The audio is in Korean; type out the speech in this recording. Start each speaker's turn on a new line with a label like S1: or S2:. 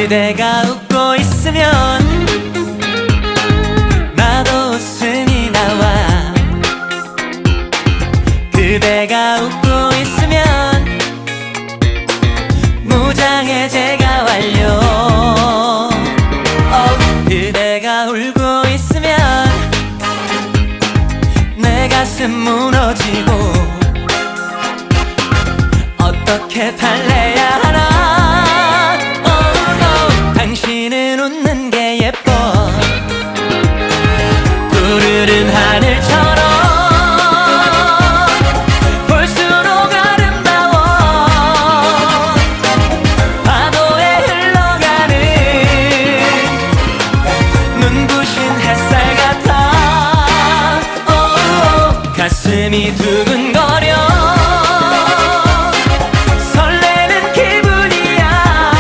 S1: 그대가 웃고 있으면 나도 웃음이 나와. 그대가 웃고 있으면 무장해제가 완료. 그대가 울고 있으면 내 가슴 무너지고 어떻게 달래야 하나. 당신은 웃는 게 예뻐. 푸르른 하늘처럼 볼수록 아름다워. 파도에 흘러가는 눈부신 햇살 같아. 가슴이